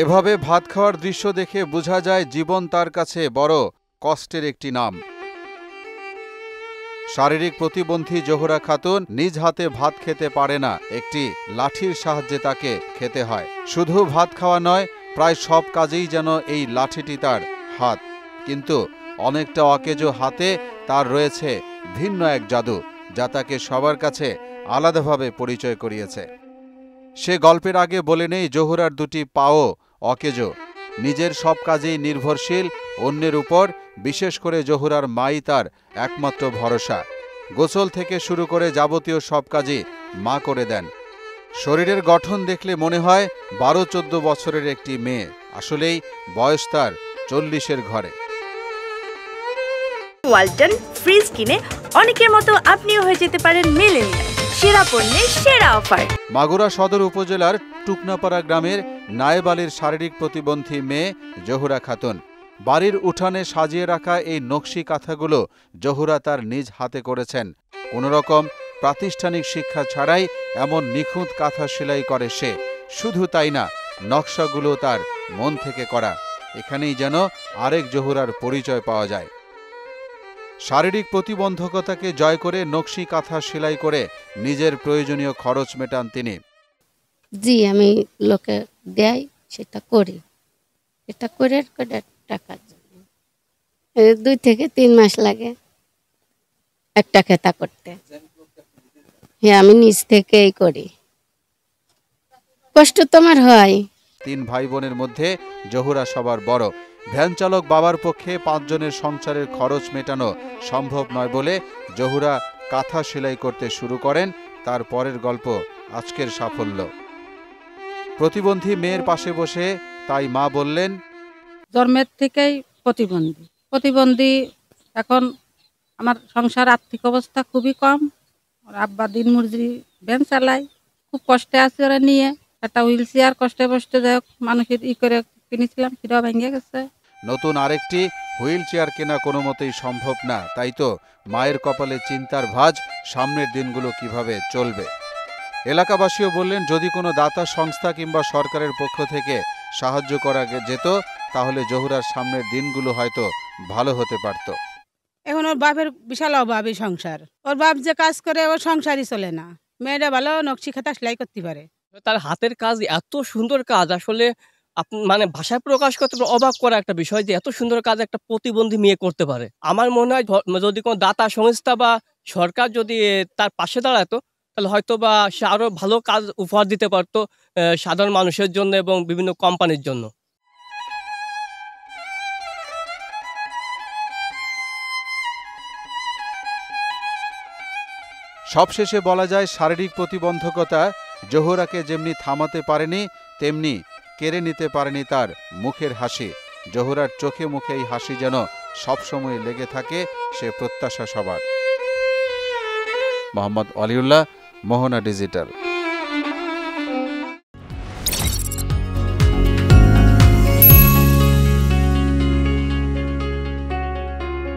এভাবে ভাত খাওয়ার দৃশ্য দেখে বোঝা যায় জীবন তার কাছে বড় কষ্টের একটি নাম। শারীরিক প্রতিবন্ধী জোহরা খাতুন নিজ হাতে ভাত খেতে পারে না, একটি লাঠির সাহায্যে তাকে খেতে হয়। শুধু ভাত খাওয়া নয়, প্রায় সব কাজেই যেন এই লাঠিটি তার হাত। কিন্তু অনেকটা অকেজো হাতে তার রয়েছে ভিন্ন এক জাদু, যা তাকে সবার কাছে আলাদাভাবে পরিচয় করিয়েছে। সে গল্পের আগে বলে নেই, জোহরার দুটি পাও অকেজো, নিজের সব কাজেই নির্ভরশীল অন্যের উপর। বিশেষ করে জোহরার মাই তার একমাত্র ভরসা। গোসল থেকে শুরু করে যাবতীয় সব কাজই মা করে দেন। শরীরের গঠন দেখলে মনে হয় 12-14 বছরের একটি মেয়ে, আসলেই বয়স তার 40-এর ঘরে। ওয়ালটন ফ্রিজ কিনে অনেকের মতো আপনিও হয়ে যেতে পারেন মিলেনিয়াল। সেরা পণ্যের সেরা অফার। মাগুরা সদর উপজেলার টুকনাপাড়া গ্রামের নায়েব আলীর শারীরিক প্রতিবন্ধী মেয়ে জোহরা খাতুন। বাড়ির উঠানে সাজিয়ে রাখা এই নকশি কাঁথাগুলো জোহরা তার নিজ হাতে করেছেন। কোনোরকম প্রাতিষ্ঠানিক শিক্ষা ছাড়াই এমন নিখুঁত কাঁথা সেলাই করে সে। শুধু তাই না, নকশাগুলো তার মন থেকে করা। এখানেই যেন আরেক জোহরার পরিচয় পাওয়া যায়। শারীরিক প্রতিবন্ধকতাকে জয় করে নকশি কাঁথা সেলাই করে নিজের প্রয়োজনীয় খরচ মেটান তিনি। জি, আমি লোকে দেয় সেটা করি। এটা করে টাকার জন্য 2 থেকে 3 মাস লাগে একটা খেতা করতে। হ্যাঁ, আমি নিজ থেকেই করি। কষ্ট তোমার হয়। 3 ভাই বোনের মধ্যে জোহরা সবার বড়। ভ্যান চালক বাবার পক্ষে 5 জনের সংসারের খরচ মেটানো সম্ভব নয় বলে জোহরা কাঁথা সেলাই করতে শুরু করেন। তার পরের গল্প আজকের সাফল্য। প্রতিবন্ধী মেয়ের পাশে বসে তাই মা বললেন, জন্মের থেকেই প্রতিবন্ধী। এখন আমার সংসার আর্থিক অবস্থা খুবই কম। আব্বা দিন মজুরি ভ্যান চালায়, খুব কষ্টে আছে ওরা নিয়ে। একটা হুইল চেয়ার কষ্টে যাই হোক মানুষের করে কিনেছিলাম, সেটাও ভেঙে গেছে। নতুন আরেকটি হুইল চেয়ার কেনা কোনো মতেই সম্ভব না। তাই তো মায়ের কপালে চিন্তার ভাঁজ, সামনের দিনগুলো কিভাবে চলবে। এলাকাবাসীও বললেন, যদি কোনো দাতা সংস্থা কিংবা সরকারের পক্ষ থেকে সাহায্য করা যেত, তাহলে জোহরার সামনের দিনগুলো হয়তো ভালো হতে পারত। এখন ওর বাপের বিশাল অভাবী সংসার। ওর বাপ যে কাজ করে ওর সংসারই চলে না। মেয়েরা ভালো নকশি খাতা সেলাই করতে পারে। তার হাতের কাজ এত সুন্দর কাজ, আসলে মানে ভাষায় প্রকাশ করতে অবাক করা একটা বিষয় যে এত সুন্দর কাজ একটা প্রতিবন্ধী মেয়ে করতে পারে। আমার মনে হয় যদি কোনো দাতা সংস্থা বা সরকার যদি তার পাশে দাঁড়াতো, তাহলে হয়তো বা সে আরো ভালো কাজ উপহার দিতে পারতো সাধারণ মানুষের জন্য এবং বিভিন্ন কোম্পানির জন্য। সবশেষে বলা যায়, শারীরিক প্রতিবন্ধকতা জোহরাকে যেমনি থামাতে পারেনি, তেমনি কেড়ে নিতে পারেনি তার মুখের হাসি। জোহরার চোখে মুখে এই হাসি যেন সবসময় লেগে থাকে, সে প্রত্যাশা সবার। মোহাম্মদ ওয়ালিউল্লাহ, মোহনা ডিজিটাল।